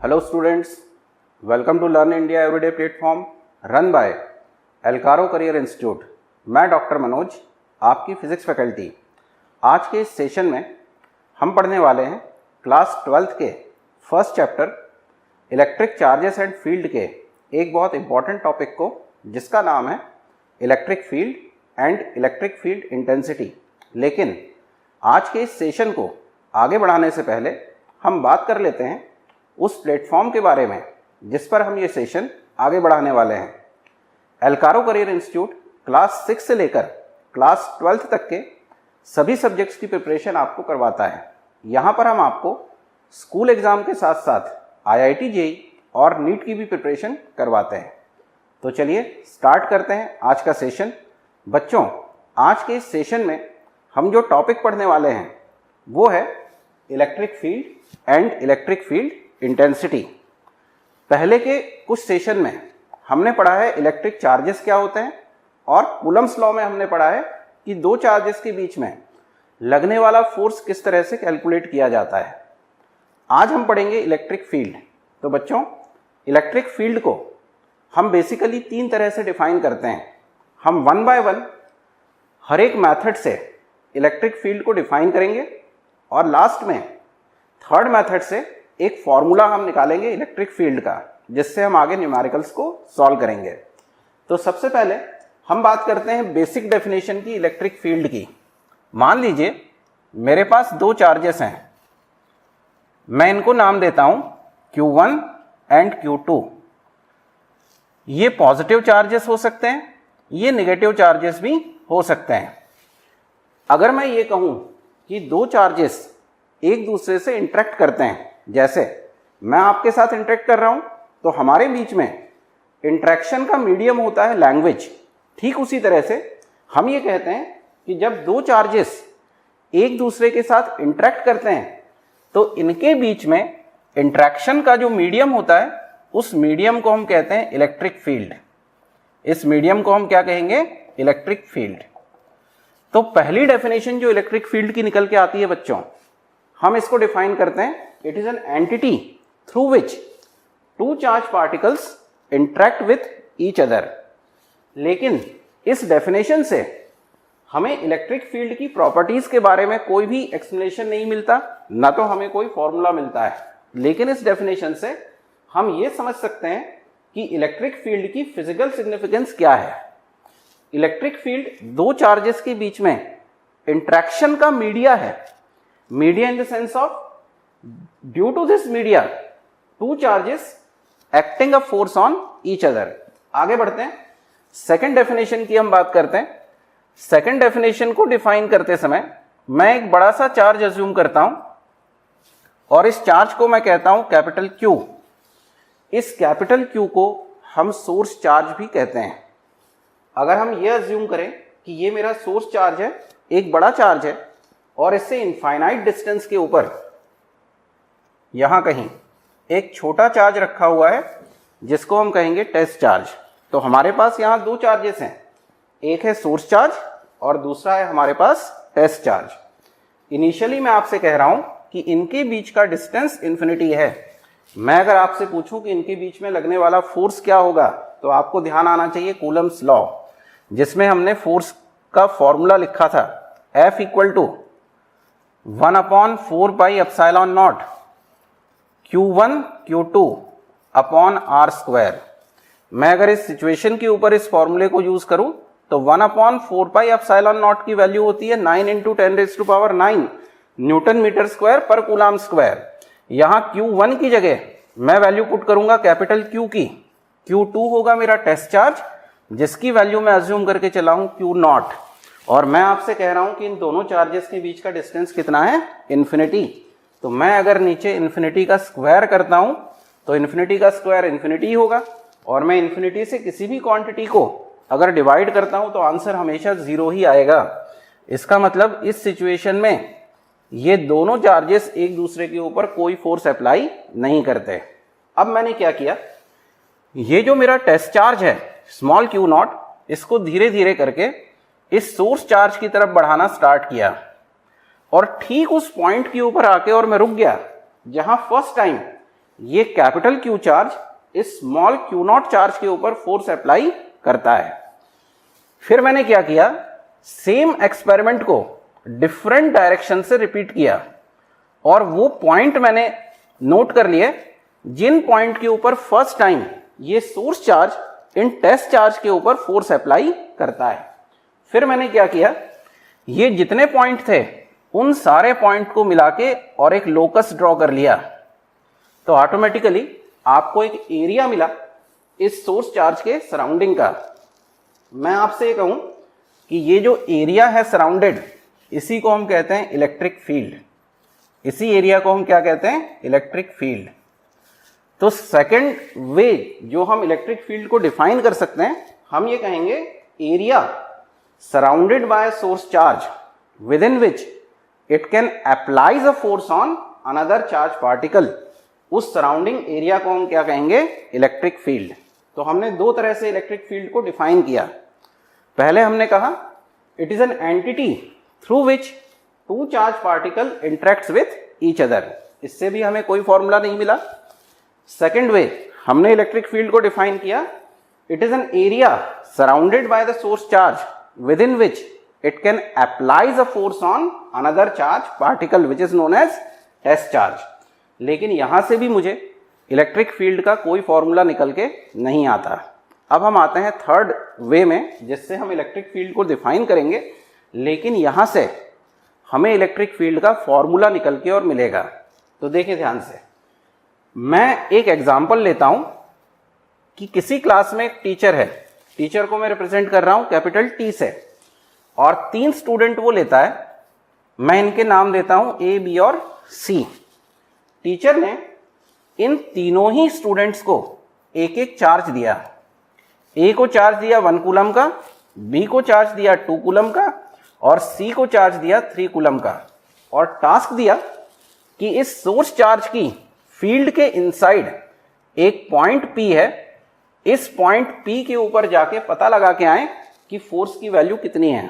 Hello students, welcome to Learn India Everyday platform run by एल्कारो career institute. मैं doctor Manoj, आपकी physics faculty. आज के इस सेशन में हम पढ़ने वाले हैं क्लास 12th के first chapter electric charges and field के एक बहुत इंपॉर्टेंट टॉपिक को, जिसका नाम है electric field and electric field intensity. लेकिन आज के इस सेशन को आगे बढ़ाने से पहले हम बात कर लेते हैं उस प्लेटफॉर्म के बारे में जिस पर हम ये सेशन आगे बढ़ाने वाले हैं। एल्कारो करियर इंस्टीट्यूट क्लास 6 से लेकर क्लास 12th तक के सभी सब्जेक्ट्स की प्रिपरेशन आपको करवाता है। यहाँ पर हम आपको स्कूल एग्ज़ाम के साथ साथ IIT JEE और नीट की भी प्रिपरेशन करवाते हैं। तो चलिए स्टार्ट करते हैं आज का सेशन। बच्चों, आज के इस सेशन में हम जो टॉपिक पढ़ने वाले हैं वो है electric field and electric field intensity. पहले के कुछ सेशन में हमने पढ़ा है इलेक्ट्रिक चार्जेस क्या होते हैं, और कूलम्स लॉ में हमने पढ़ा है कि दो चार्जेस के बीच में लगने वाला फोर्स किस तरह से कैलकुलेट किया जाता है। आज हम पढ़ेंगे इलेक्ट्रिक फील्ड। तो बच्चों, इलेक्ट्रिक फील्ड को हम बेसिकली तीन तरह से डिफाइन करते हैं। हम वन बाय वन हर एक मेथड से इलेक्ट्रिक फील्ड को डिफाइन करेंगे और लास्ट में थर्ड मेथड से एक फॉर्मूला हम निकालेंगे इलेक्ट्रिक फील्ड का, जिससे हम आगे न्यूमेरिकल्स को सॉल्व करेंगे। तो सबसे पहले हम बात करते हैं बेसिक डेफिनेशन की इलेक्ट्रिक फील्ड की। मान लीजिए मेरे पास दो चार्जेस हैं, मैं इनको नाम देता हूं Q1 एंड Q2। ये पॉजिटिव चार्जेस हो सकते हैं, ये नेगेटिव चार्जेस भी हो सकते हैं। अगर मैं ये कहूं कि दो चार्जेस एक दूसरे से इंटरेक्ट करते हैं, जैसे मैं आपके साथ इंटरेक्ट कर रहा हूं, तो हमारे बीच में इंटरेक्शन का मीडियम होता है लैंग्वेज। ठीक उसी तरह से हम ये कहते हैं कि जब दो चार्जेस एक दूसरे के साथ इंटरेक्ट करते हैं तो इनके बीच में इंटरेक्शन का जो मीडियम होता है उस मीडियम को हम कहते हैं इलेक्ट्रिक फील्ड। इस मीडियम को हम क्या कहेंगे? Electric field. तो पहली डेफिनेशन जो इलेक्ट्रिक फील्ड की निकल के आती है बच्चों, हम इसको डिफाइन करते हैं, it is an entity through which two charge particles interact with each other. लेकिन इस डेफिनेशन से हमें इलेक्ट्रिक फील्ड की प्रॉपर्टीज के बारे में कोई भी एक्सप्लेनेशन नहीं मिलता, ना तो हमें कोई फॉर्मूला मिलता है। लेकिन इस डेफिनेशन से हम ये समझ सकते हैं कि इलेक्ट्रिक फील्ड की फिजिकल सिग्निफिकेंस क्या है। इलेक्ट्रिक फील्ड दो चार्जेस के बीच में इंटरेक्शन का मीडिया है। Media in the sense of due to this media two charges acting a force on each other. आगे बढ़ते हैं, सेकेंड डेफिनेशन की हम बात करते हैं। सेकेंड डेफिनेशन को डिफाइन करते समय मैं एक बड़ा सा चार्ज अज्यूम करता हूं और इस चार्ज को मैं कहता हूं कैपिटल Q। इस कैपिटल Q को हम सोर्स चार्ज भी कहते हैं। अगर हम ये अज्यूम करें कि ये मेरा सोर्स चार्ज है, एक बड़ा चार्ज है, और इससे इनफाइनाइट डिस्टेंस के ऊपर यहां कहीं एक छोटा चार्ज रखा हुआ है जिसको हम कहेंगे टेस्ट चार्ज। तो हमारे पास यहां दो चार्जेस हैं, एक है सोर्स चार्ज और दूसरा है हमारे पास टेस्ट चार्ज। इनिशियली मैं आपसे कह रहा हूं कि इनके बीच का डिस्टेंस इन्फिनिटी है। मैं अगर आपसे पूछूं कि इनके बीच में लगने वाला फोर्स क्या होगा, तो आपको ध्यान आना चाहिए कूलम्स लॉ, जिसमें हमने फोर्स का फॉर्मूला लिखा था F equal to 1/4πε0 Q1 Q2 upon R square. मैं अगर इस सिचुएशन के ऊपर इस फॉर्मूले को यूज करूं तो 1/4πε0 की वैल्यू होती है 9 × 10⁹ न्यूटन मीटर स्क्वायर पर कूलम स्क्वायर। यहां Q1 की जगह मैं वैल्यू पुट करूंगा कैपिटल Q की। Q2 होगा मेरा टेस्ट चार्ज, जिसकी वैल्यू मैं अज्यूम करके चला हूं Q0। और मैं आपसे कह रहा हूं कि इन दोनों चार्जेस के बीच का डिस्टेंस कितना है? इन्फिनिटी। तो मैं अगर नीचे इन्फिनिटी का स्क्वायर करता हूं तो इन्फिनिटी का स्क्वायर इन्फिनिटी होगा, और मैं इन्फिनिटी से किसी भी क्वांटिटी को अगर डिवाइड करता हूं तो आंसर हमेशा 0 ही आएगा। इसका मतलब इस सिचुएशन में ये दोनों चार्जेस एक दूसरे के ऊपर कोई फोर्स अप्लाई नहीं करते। अब मैंने क्या किया, ये जो मेरा टेस्ट चार्ज है स्मॉल Q0, इसको धीरे धीरे करके इस सोर्स चार्ज की तरफ बढ़ाना स्टार्ट किया, और ठीक उस पॉइंट के ऊपर आके और मैं रुक गया जहां फर्स्ट टाइम ये कैपिटल Q चार्ज इस स्मॉल Q0 चार्ज के ऊपर फोर्स अप्लाई करता है। फिर मैंने क्या किया, सेम एक्सपेरिमेंट को डिफरेंट डायरेक्शन से रिपीट किया और वो पॉइंट मैंने नोट कर लिए जिन पॉइंट के ऊपर फर्स्ट टाइम ये सोर्स चार्ज इन टेस्ट चार्ज के ऊपर फोर्स अप्लाई करता है। फिर मैंने क्या किया, ये जितने पॉइंट थे उन सारे पॉइंट को मिला के और एक लोकस ड्रॉ कर लिया, तो ऑटोमेटिकली आपको एक एरिया मिला इस सोर्स चार्ज के सराउंडिंग का। मैं आपसे ये कहूं कि ये जो एरिया है सराउंडेड, इसी को हम कहते हैं इलेक्ट्रिक फील्ड। इसी एरिया को हम क्या कहते हैं, इलेक्ट्रिक फील्ड। तो सेकंड वे जो हम इलेक्ट्रिक फील्ड को डिफाइन कर सकते हैं, हम ये कहेंगे area surrounded bye source charge within which it can applies a force on another charge particle. उस सराउंडिंग एरिया को हम क्या कहेंगे, इलेक्ट्रिक फील्ड। तो हमने दो तरह से इलेक्ट्रिक फील्ड को डिफाइन किया। पहले हमने कहा it is an entity through which two charge particle interacts with each other. इससे भी हमें कोई फॉर्मूला नहीं मिला। सेकेंड वे हमने इलेक्ट्रिक फील्ड को डिफाइन किया, it is an area surrounded by the source charge within which it can applies a force on another charge particle which is known as test charge. लेकिन यहां से भी मुझे electric field का कोई formula निकल के नहीं आता। अब हम आते हैं थर्ड वे में, जिससे हम इलेक्ट्रिक फील्ड को डिफाइन करेंगे, लेकिन यहां से हमें इलेक्ट्रिक फील्ड का फॉर्मूला निकल के और मिलेगा। तो देखिए ध्यान से, मैं एक एग्जांपल लेता हूं कि किसी क्लास में एक टीचर है, टीचर को मैं रिप्रेजेंट कर रहा हूं कैपिटल T से, और 3 स्टूडेंट वो लेता है। मैं इनके नाम देता हूं A, B और C। टीचर ने इन तीनों ही स्टूडेंट्स को एक एक चार्ज दिया। A को चार्ज दिया 1 कूलम का, B को चार्ज दिया 2 कूलम का और C को चार्ज दिया 3 कूलम का, और टास्क दिया कि इस सोर्स चार्ज की फील्ड के इनसाइड एक पॉइंट P है, इस पॉइंट P के ऊपर जाके पता लगा के आए कि फोर्स की वैल्यू कितनी है।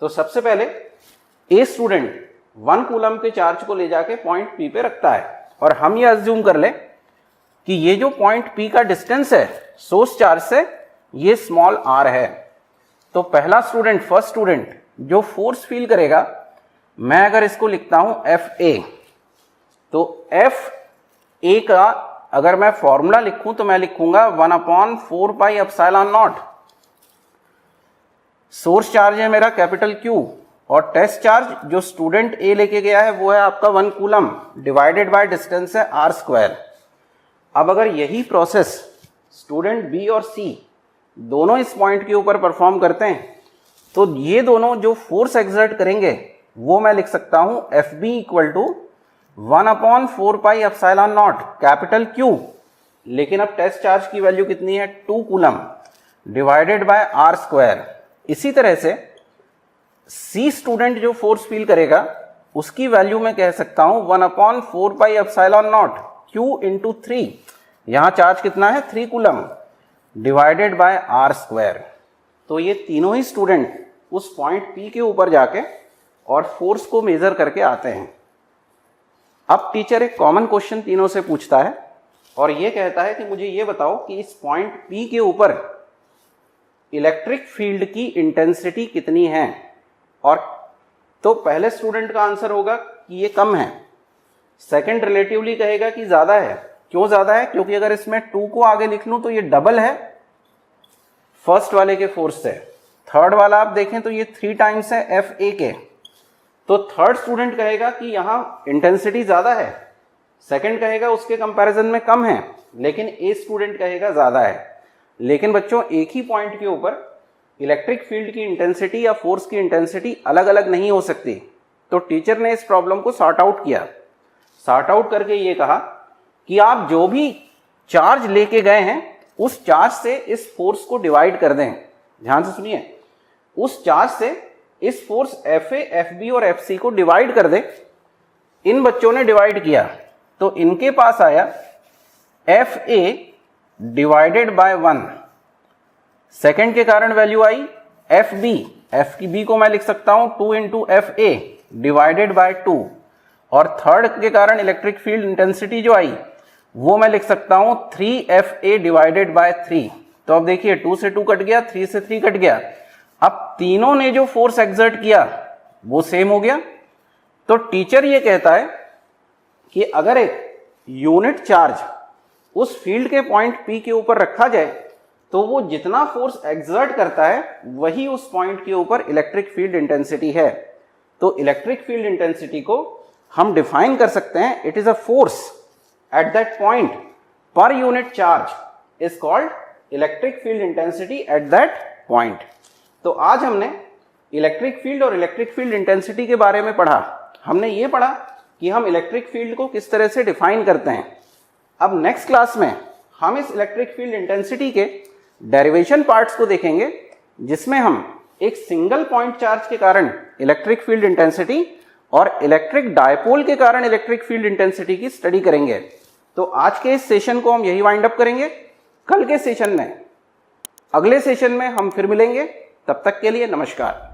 तो सबसे पहले A स्टूडेंट 1 कूलम के चार्ज को ले जाके पॉइंट P पे रखता है, और हम ये अज्यूम कर ले कि ये जो पॉइंट P का डिस्टेंस है सोर्स चार्ज से, ये स्मॉल r है। तो पहला स्टूडेंट, फर्स्ट स्टूडेंट जो फोर्स फील करेगा, मैं अगर इसको लिखता हूं FA, तो FA का अगर मैं फॉर्मूला लिखूं तो मैं लिखूंगा 1/4 pi epsilon not. Source charge है मेरा कैपिटल Q, और टेस्ट चार्ज जो स्टूडेंट A लेके गया है वो है आपका 1 कूलम, डिवाइडेड बाय डिस्टेंस है r²। अब अगर यही प्रोसेस स्टूडेंट B और C दोनों इस पॉइंट के ऊपर परफॉर्म करते हैं, तो ये दोनों जो फोर्स एक्सर्ट करेंगे वो मैं लिख सकता हूं FB equal to 1/4 pi epsilon naught capital Q। लेकिन अब टेस्ट चार्ज की वैल्यू कितनी है, 2 कूलम, डिवाइडेड बाय r²। इसी तरह से C स्टूडेंट जो फोर्स फील करेगा उसकी वैल्यू मैं कह सकता हूं 1/4 pi epsilon not Q into 3, यहां चार्ज कितना है 3 कूलम, डिवाइडेड बाय r²। तो ये तीनों ही स्टूडेंट उस पॉइंट P के ऊपर जाके और फोर्स को मेजर करके आते हैं। अब टीचर एक कॉमन क्वेश्चन तीनों से पूछता है और ये कहता है कि मुझे ये बताओ कि इस पॉइंट P के ऊपर इलेक्ट्रिक फील्ड की इंटेंसिटी कितनी है। और तो पहले स्टूडेंट का आंसर होगा कि ये कम है, सेकंड रिलेटिवली कहेगा कि ज्यादा है। क्यों ज्यादा है, क्योंकि अगर इसमें 2 को आगे लिख लूं तो ये डबल है फर्स्ट वाले के फोर्स से। थर्ड वाला आप देखें तो ये 3 टाइम्स है FA के। तो थर्ड स्टूडेंट कहेगा कि यहां इंटेंसिटी ज्यादा है, सेकंड कहेगा उसके कंपैरिजन में कम है, लेकिन A स्टूडेंट कहेगा ज्यादा है। लेकिन बच्चों एक ही पॉइंट के ऊपर इलेक्ट्रिक फील्ड की इंटेंसिटी या फोर्स की इंटेंसिटी अलग अलग नहीं हो सकती। तो टीचर ने इस प्रॉब्लम को सॉर्ट आउट किया। सॉर्ट आउट करके ये कहा कि आप जो भी चार्ज लेके गए हैं उस चार्ज से इस फोर्स को डिवाइड कर दें। ध्यान से सुनिए, उस चार्ज से इस फोर्स FA, FB और FC को डिवाइड कर दें। इन बच्चों ने डिवाइड किया तो इनके पास आया FA डिवाइडेड बाय 1। सेकेंड के कारण वैल्यू आई FB, FB को मैं लिख सकता हूं 2 इंटू FA डिवाइडेड बाय 2। और थर्ड के कारण इलेक्ट्रिक फील्ड इंटेंसिटी जो आई वो मैं लिख सकता हूं 3FA डिवाइडेड बाय 3। तो अब देखिए 2 से 2 कट गया, 3 से 3 कट गया। अब तीनों ने जो फोर्स एक्सर्ट किया वो सेम हो गया। तो टीचर ये कहता है कि अगर एक यूनिट चार्ज उस फील्ड के पॉइंट P के ऊपर रखा जाए तो वो जितना फोर्स एक्सर्ट करता है वही उस पॉइंट के ऊपर इलेक्ट्रिक फील्ड इंटेंसिटी है। तो इलेक्ट्रिक फील्ड इंटेंसिटी को हम डिफाइन कर सकते हैं, it is a force at that point per unit charge is called electric field intensity at that point. तो आज हमने इलेक्ट्रिक फील्ड और इलेक्ट्रिक फील्ड इंटेंसिटी के बारे में पढ़ा। हमने ये पढ़ा कि हम इलेक्ट्रिक फील्ड को किस तरह से डिफाइन करते हैं। अब नेक्स्ट क्लास में हम इस इलेक्ट्रिक फील्ड इंटेंसिटी के डेरिवेशन पार्ट्स को देखेंगे, जिसमें हम एक सिंगल पॉइंट चार्ज के कारण इलेक्ट्रिक फील्ड इंटेंसिटी और इलेक्ट्रिक डायपोल के कारण इलेक्ट्रिक फील्ड इंटेंसिटी की स्टडी करेंगे। तो आज के इस सेशन को हम यही वाइंड अप करेंगे। कल के सेशन में, अगले सेशन में हम फिर मिलेंगे। तब तक के लिए नमस्कार।